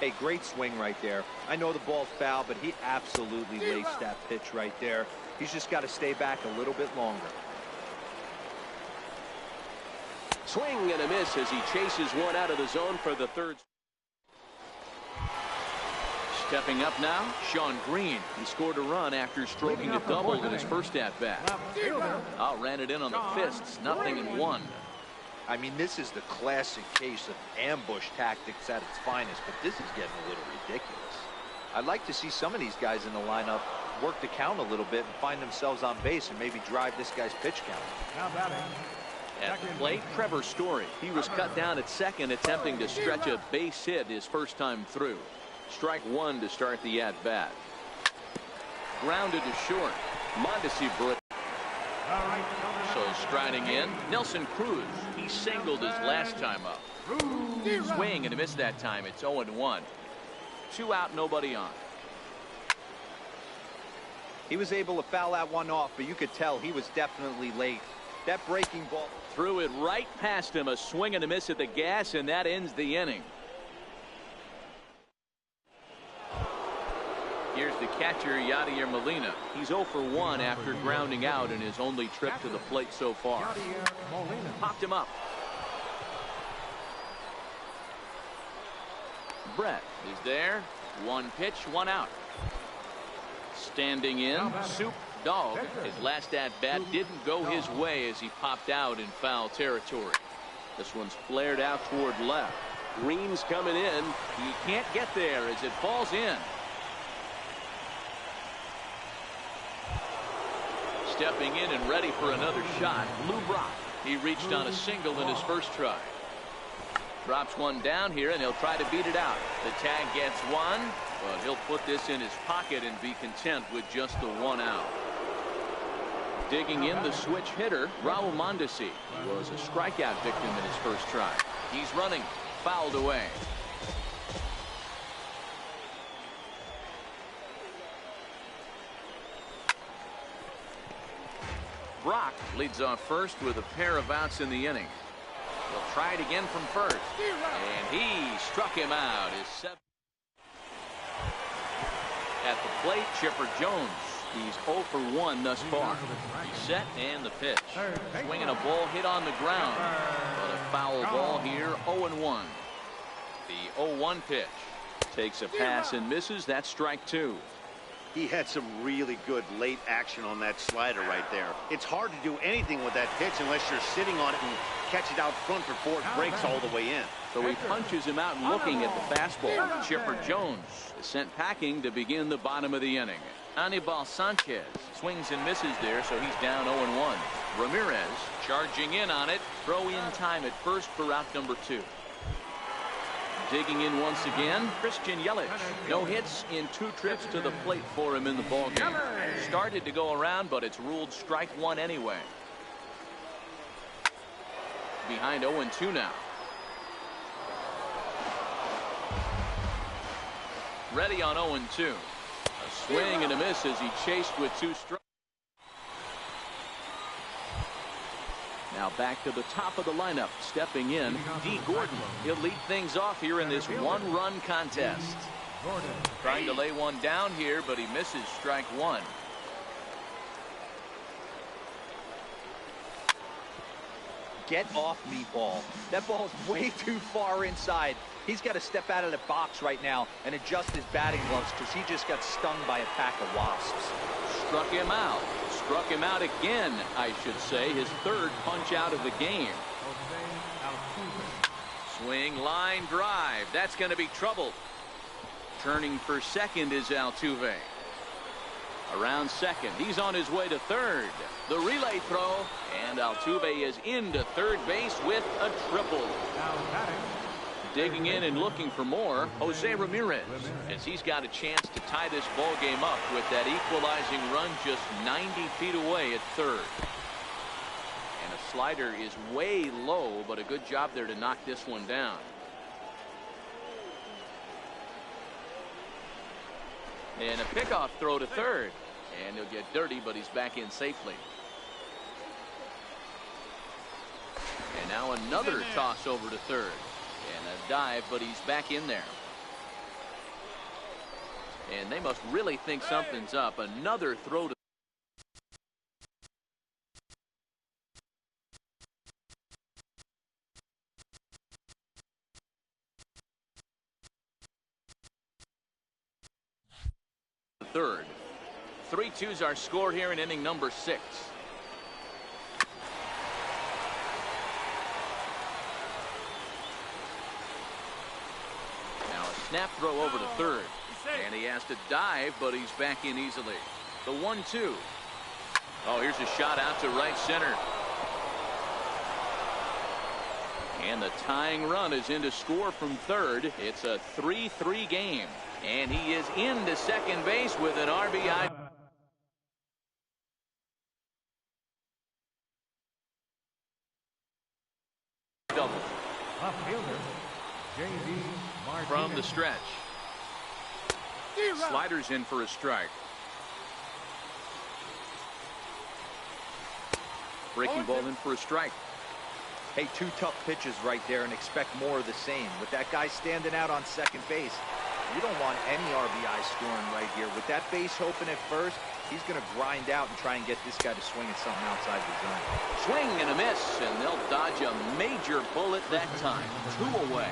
A great swing right there. I know the ball's foul, but he absolutely laced that pitch right there. He's just got to stay back a little bit longer. Swing and a miss as he chases one out of the zone for the third. Stepping up now, Sean Green. He scored a run after stroking a double in his first at-bat. Ran it in on the fists. 0-1. I mean, this is the classic case of ambush tactics at its finest, but this is getting a little ridiculous. I'd like to see some of these guys in the lineup work the count a little bit and find themselves on base and maybe drive this guy's pitch count. At the plate, Trevor Story. He was cut down at second, attempting to stretch a base hit his first time through. Strike one to start the at-bat. Grounded to short. Mondesi. So striding in, Nelson Cruz. He singled his last time up. Swing and a miss that time. It's 0-1. Two out, nobody on. He was able to foul that one off, but you could tell he was definitely late. That breaking ball threw it right past him. A swing and a miss at the gas, and that ends the inning. Here's the catcher, Yadier Molina. He's 0 for 1 after grounding out in his only trip to the plate so far. Popped him up. Brett is there. One pitch, one out. Standing in, Soup Dog. His last at-bat didn't go his way as he popped out in foul territory. This one's flared out toward left. Green's coming in. He can't get there as it falls in. Stepping in and ready for another shot, Lou Brock. He reached on a single in his first try. Drops one down here, and he'll try to beat it out. The tag gets one, but he'll put this in his pocket and be content with just the one out. Digging in the switch hitter, Raul Mondesi. He was a strikeout victim in his first try. He's running, fouled away. Brock leads off first with a pair of outs in the inning. He'll try it again from first. And he struck him out. His seventh. At the plate, Chipper Jones. He's 0 for 1 thus far. He's set and the pitch. Swinging a ball hit on the ground. But a foul ball here, 0-1. The 0-1 pitch. Takes a pass and misses. That's strike two. He had some really good late action on that slider right there. It's hard to do anything with that pitch unless you're sitting on it and catch it out front before it breaks all the way in. So he punches him out looking at the fastball. Chipper Jones is sent packing to begin the bottom of the inning. Anibal Sanchez swings and misses there, so he's down 0-1. Ramirez charging in on it. Throw in time at first for out number 2. Digging in once again, Christian Yelich. No hits in 2 trips to the plate for him in the ballgame. Started to go around, but it's ruled strike 1 anyway. Behind 0-2 now. Ready on 0-2. A swing and a miss as he chased with 2 strikes. Now back to the top of the lineup. Stepping in, D. Gordon. He'll lead things off here in this 1-run contest. Trying to lay one down here, but he misses strike 1. Get off me, ball. That ball's way too far inside. He's got to step out of the box right now and adjust his batting gloves because he just got stung by a pack of wasps. Struck him out. Struck him out again, I should say. His 3rd punch out of the game. Swing, line, drive. That's going to be trouble. Turning for second is Altuve. Around second. He's on his way to third. The relay throw. And Altuve is into third base with a triple. Digging in and looking for more, Jose Ramirez, as he's got a chance to tie this ball game up with that equalizing run just 90 feet away at third. And a slider is way low, but a good job there to knock this one down. And a pickoff throw to third. And he'll get dirty, but he's back in safely. And now another toss over to third. And a dive, but he's back in there. And they must really think something's up. Another throw to third. 3-2's our score here in inning number 6. Snap throw over to third. And he has to dive, but he's back in easily. The 1-2. Oh, here's a shot out to right center. And the tying run is in to score from third. It's a 3-3 game. And he is into second base with an RBI. Double. From the stretch. Sliders in for a strike. Breaking ball in for a strike. Hey, 2 tough pitches right there and expect more of the same. With that guy standing out on second base, you don't want any RBI scoring right here. With that base open at first, he's going to grind out and try and get this guy to swing at something outside the zone. Swing and a miss, and they'll dodge a major bullet that time. 2 away.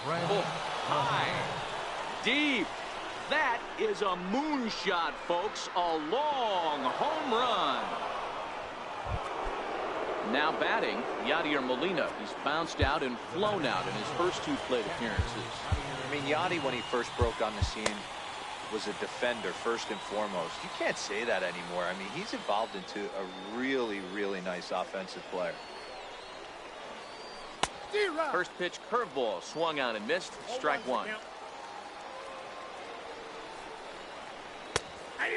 Oh, high, deep. That is a moonshot, folks. A long home run. Now batting, Yadier Molina. He's bounced out and flown out in his first 2 plate appearances. I mean, Yadi, when he first broke on the scene, was a defender first and foremost. You can't say that anymore. I mean, he's evolved into a really, really nice offensive player. First pitch curveball swung on and missed. Strike 1.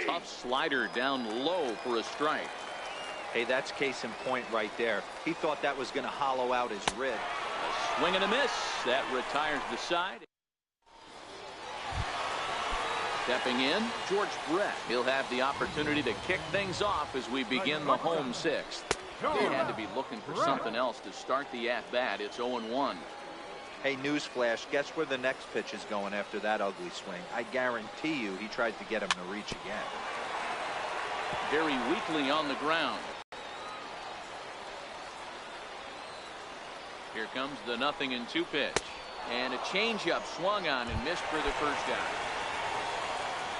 Tough slider down low for a strike. Hey, that's case in point right there. He thought that was going to hollow out his rib. A swing and a miss. That retires the side. Stepping in, George Brett. He'll have the opportunity to kick things off as we begin the home 6th. They had to be looking for something else to start the at-bat. It's 0-1. Hey, newsflash, guess where the next pitch is going after that ugly swing? I guarantee you he tries to get him to reach again. Very weakly on the ground. Here comes the 0-2 pitch. And a changeup swung on and missed for the first out.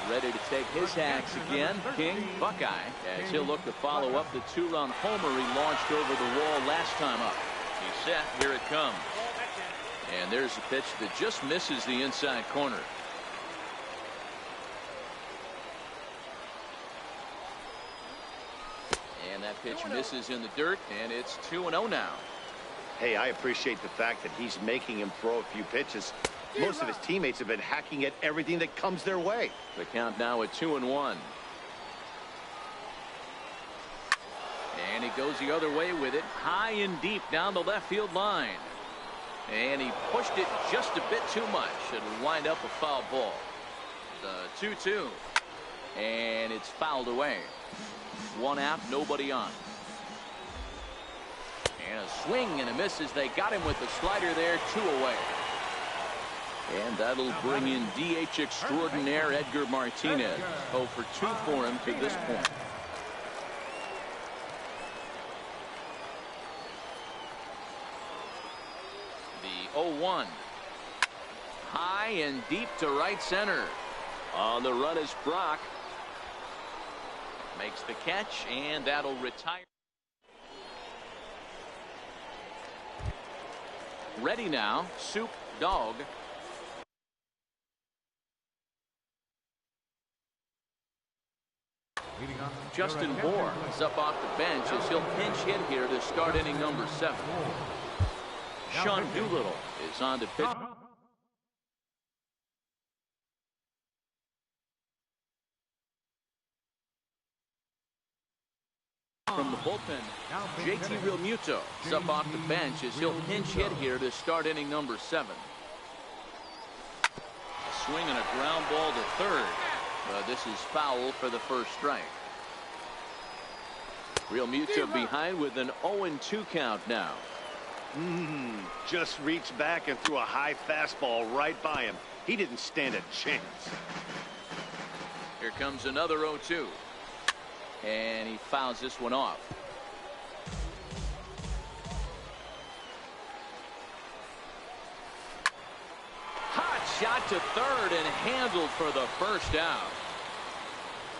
ready to take his hacks again. King Buckeye, as he'll look to follow up the 2-run homer he launched over the wall last time up. He's set. Here it comes. And there's a pitch that just misses the inside corner. And that pitch misses in the dirt, and it's 2-0 now. Hey, I appreciate the fact that he's making him throw a few pitches. Most of his teammates have been hacking at everything that comes their way. The count now at 2-1. And he goes the other way with it, high and deep down the left field line. And he pushed it just a bit too much. It'll wind up a foul ball. The 2-2. And it's fouled away. 1 out, nobody on. And a swing and a miss as they got him with the slider there, 2 away. And that'll bring in DH extraordinaire Edgar Martinez. 0 for 2 for him to this point. The 0-1. High and deep to right center. On the run is Brock. Makes the catch, and that'll retire. Ready now, Soup Dog. Justin Moore is up off the bench as he'll pinch hit here to start inning number 7. Sean Doolittle is on to pitch. From the bullpen, JT Realmuto is up off the bench as he'll pinch hit here to start inning number 7. A swing and a ground ball to third. This is foul for the first strike. Realmuto behind with an 0-2 count now. Just reached back and threw a high fastball right by him. He didn't stand a chance. Here comes another 0-2. And he fouls this one off. Hot shot to third and handled for the first out.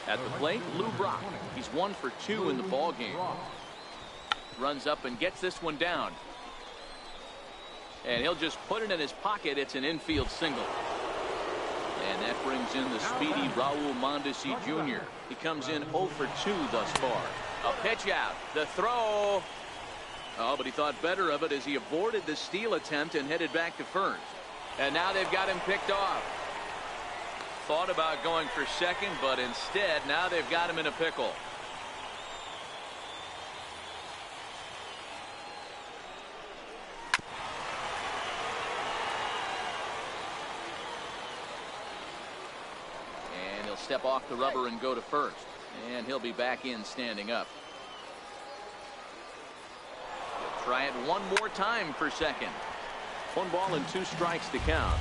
At the plate, Lou Brock. He's 1 for 2 in the ball game. Runs up and gets this one down. And he'll just put it in his pocket. It's an infield single. And that brings in the speedy Raul Mondesi Jr. He comes in 0 for 2 thus far. A pitch out. The throw. Oh, but he thought better of it as he aborted the steal attempt and headed back to first. And now they've got him picked off. Thought about going for second, but instead now they've got him in a pickle. Step off the rubber and go to first, and he'll be back in standing up. He'll try it one more time for second. 1 ball and 2 strikes to count.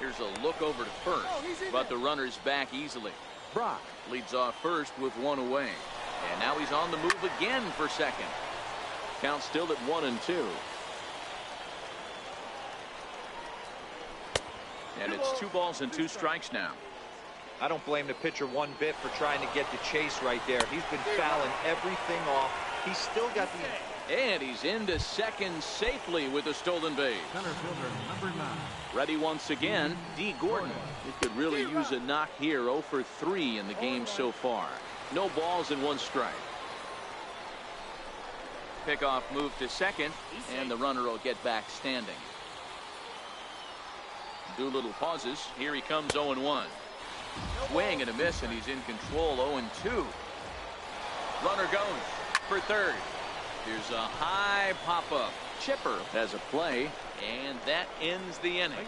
Here's a look over to first, but the runner's back easily. Brock leads off first with 1 away, and now he's on the move again for second. Count still at 1-2. And it's 2 balls and 2 strikes now. I don't blame the pitcher one bit for trying to get the chase right there. He's been fouling everything off. He's still got the... And he's into second safely with a stolen base. Center fielder number 9. Ready once again, D. Gordon. He could really use a knock here. 0 for 3 in the game so far. No balls and 1 strike. Pickoff move to second, and the runner will get back standing. Doolittle pauses. Here he comes 0-1. Swing and a miss, and he's in control. 0-2. Runner goes for third. Here's a high pop-up. Chipper has a play, and that ends the inning.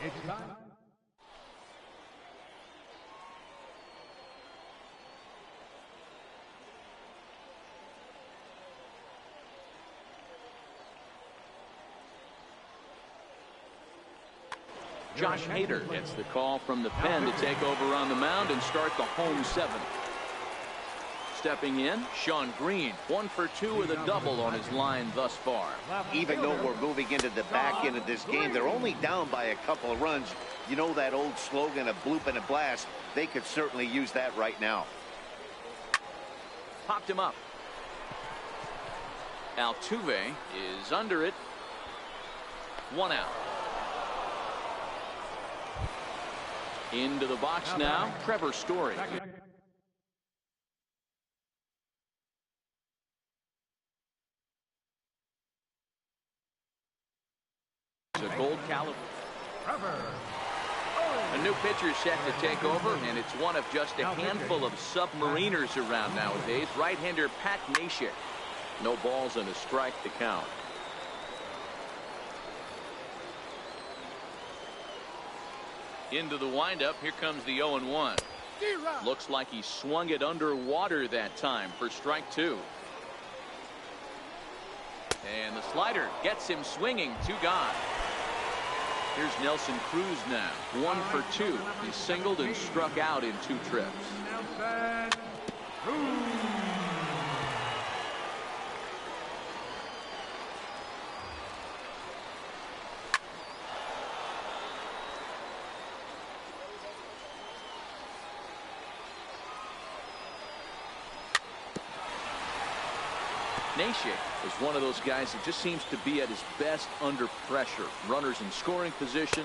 It's time. Josh Hader gets the call from the pen to take over on the mound and start the home 7th. stepping in, Sean Green. 1 for 2 with a double on his line thus far. Even though we're moving into the back end of this game, they're only down by a couple of runs. You know that old slogan, a bloop and a blast. They could certainly use that right now. Popped him up. Altuve is under it. 1 out. Into the box now, Trevor Story. It's a gold caliber. A new pitcher set to take over, and it's one of just a handful of submariners around nowadays. Right-hander Pat Neshek. No balls and a strike to count. Into the windup. Here comes the 0-1. Looks like he swung it underwater that time for strike 2. And the slider gets him swinging. 2 gone. Here's Nelson Cruz now. 1 for 2. He singled and struck out in 2 trips. Neshek is one of those guys that just seems to be at his best under pressure. Runners in scoring position,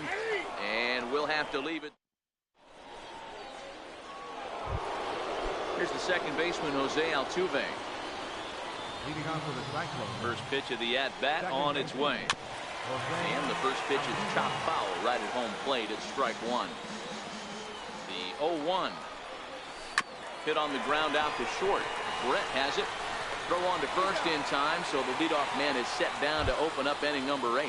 and we'll have to leave it. Here's the second baseman, Jose Altuve. Leading on for the strike zone. First pitch of the at-bat on its way. And the first pitch is chopped foul right at home plate at strike 1. The 0-1. Hit on the ground out to short. Brett has it. Throw on to first in time, so the leadoff man is set down to open up inning number 8.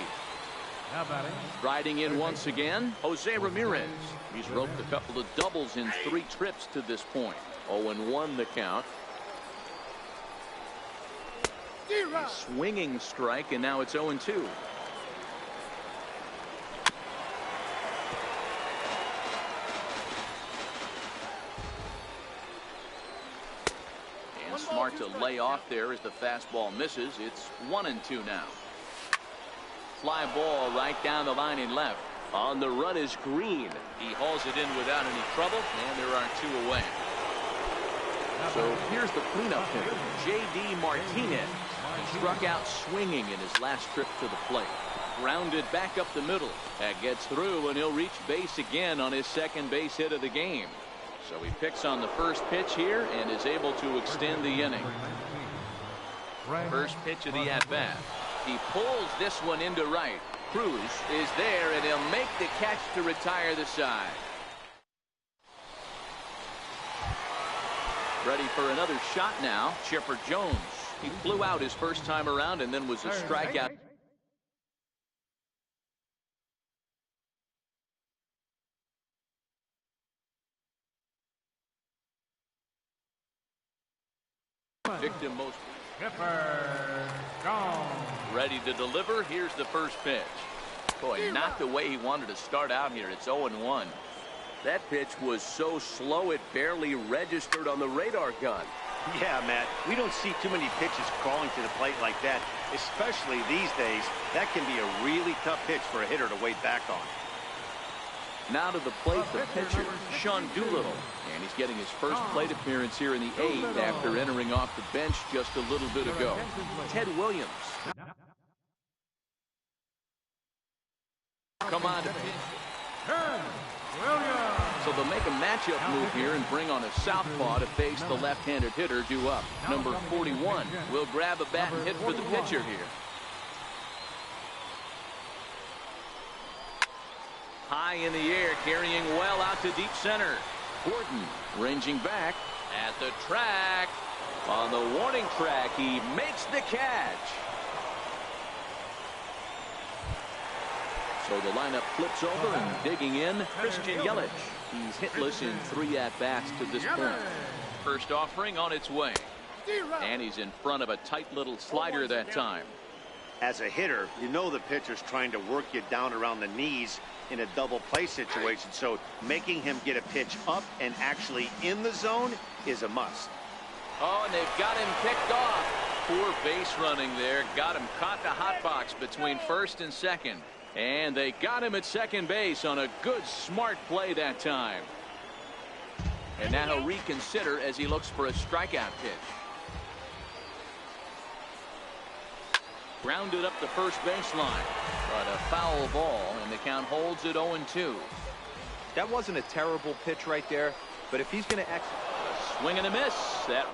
Riding in once again, Jose Ramirez. He's roped a couple of doubles in 3 trips to this point. 0-1 the count. A swinging strike, and now it's 0-2. Smart to lay off there as the fastball misses. It's 1-2 now. Fly ball right down the line in left. On the run is Green. He hauls it in without any trouble, and there are 2 away. So here's the cleanup hitter, J.D. Martinez. He struck out swinging in his last trip to the plate. Grounded back up the middle. That gets through, and he'll reach base again on his second base hit of the game. So he picks on the first pitch here and is able to extend the inning. First pitch of the at-bat. He pulls this one into right. Cruz is there, and he'll make the catch to retire the side. Ready for another shot now, Chipper Jones. He flew out his first time around and then was a strikeout. Victim most. Ready to deliver. Here's the first pitch. Boy, not the way he wanted to start out here. It's 0-1. That pitch was so slow it barely registered on the radar gun. Yeah, Matt, we don't see too many pitches crawling to the plate like that, especially these days. That can be a really tough pitch for a hitter to wait back on. Now to the plate, the pitcher, Sean Doolittle. And he's getting his first plate appearance here in the 8th after entering off the bench just a little bit ago. Ted Williams. Come on to pitch. So they'll make a matchup move here and bring on a southpaw to face the left-handed hitter due up. Number 41 will grab a bat and hit for the pitcher here. High in the air, carrying well out to deep center. Gordon ranging back at the track. On the warning track, he makes the catch. So the lineup flips over and digging in, Christian Yelich. He's hitless in 3 at-bats to this point. First offering on its way. And he's in front of a tight little slider that time. As a hitter, you know the pitcher's trying to work you down around the knees in a double play situation, so making him get a pitch up and actually in the zone is a must. Oh, and they've got him picked off. Poor base running there. Got him caught the hot box between first and second. And they got him at second base on a good, smart play that time. And now he'll reconsider as he looks for a strikeout pitch. Grounded up the first baseline. But a foul ball, and the count holds at 0-2. That wasn't a terrible pitch right there, but if he's going to execute. A swing and a miss. That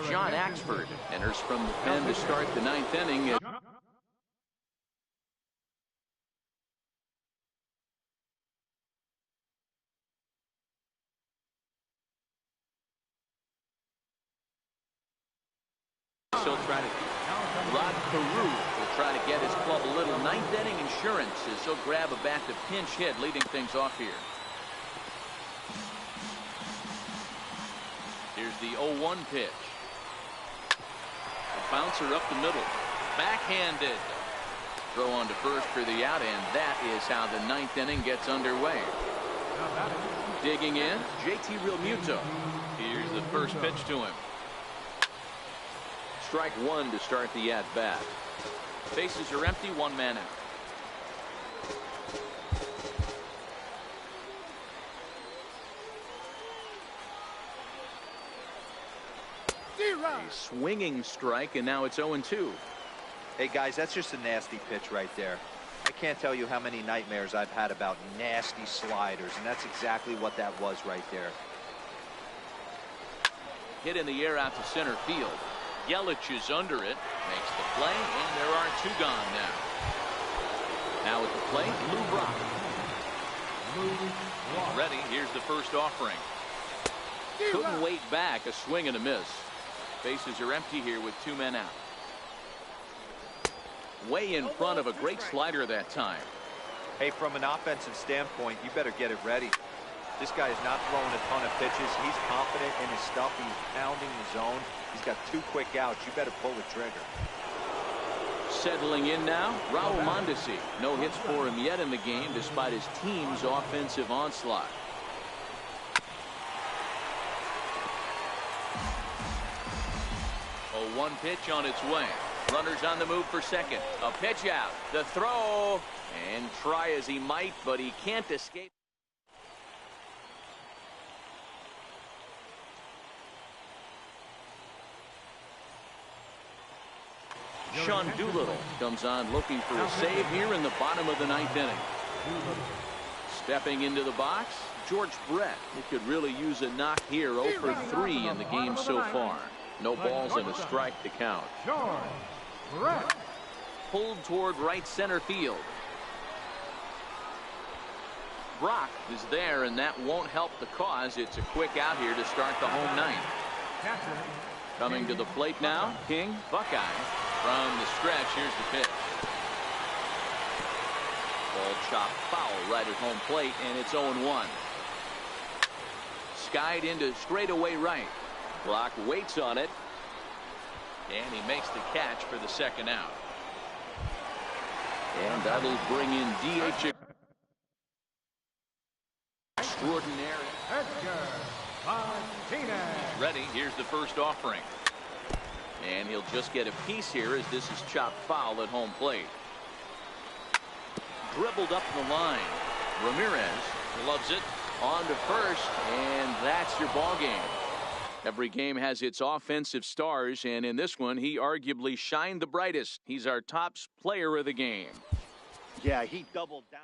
John Axford enters from the pen to start the ninth inning. So Rod Carew will try to get his club a little ninth inning insurance as he'll grab a bat to pinch hit, leading things off here. Here's the 0-1 pitch. A bouncer up the middle. Backhanded. Throw on to first for the out, and that is how the ninth inning gets underway. Digging in, JT Realmuto. Here's the first pitch to him. Strike one to start the at-bat. Bases are empty, one man out. A swinging strike, and now it's 0-2. Hey, guys, that's just a nasty pitch right there. I can't tell you how many nightmares I've had about nasty sliders, and that's exactly what that was right there. Hit in the air out to center field. Yelich is under it, makes the play, and there are two gone now. Now at the plate, Lou Brock. Ready, here's the first offering. Couldn't wait back, a swing and a miss. Bases are empty here with two men out. Way in front of a great slider that time. Hey, from an offensive standpoint, you better get it ready. This guy is not throwing a ton of pitches. He's confident in his stuff. He's pounding the zone. He's got two quick outs. You better pull the trigger. Settling in now, Raul Mondesi. No hits for him yet in the game despite his team's offensive onslaught. A 1 pitch on its way. Runners on the move for second. A pitch out. The throw. And try as he might, but he can't escape. Sean Doolittle comes on looking for a save here in the bottom of the ninth inning. Stepping into the box, George Brett. He could really use a knock here. 0 for 3 in the game so far. No balls and a strike to count. Pulled toward right center field. Brock is there, and that won't help the cause. It's a quick out here to start the home ninth. Coming to the plate now, King Buckeye. From the stretch, here's the pitch. Ball chopped foul right at home plate, and it's 0-1. Skied into straightaway right. Brock waits on it, and he makes the catch for the second out. And that'll bring in DH extraordinary. Ready, here's the first offering. And he'll just get a piece here as this is chopped foul at home plate. Dribbled up the line. Ramirez loves it. On to first, and that's your ball game. Every game has its offensive stars, and in this one, he arguably shined the brightest. He's our top player of the game. Yeah, he doubled down.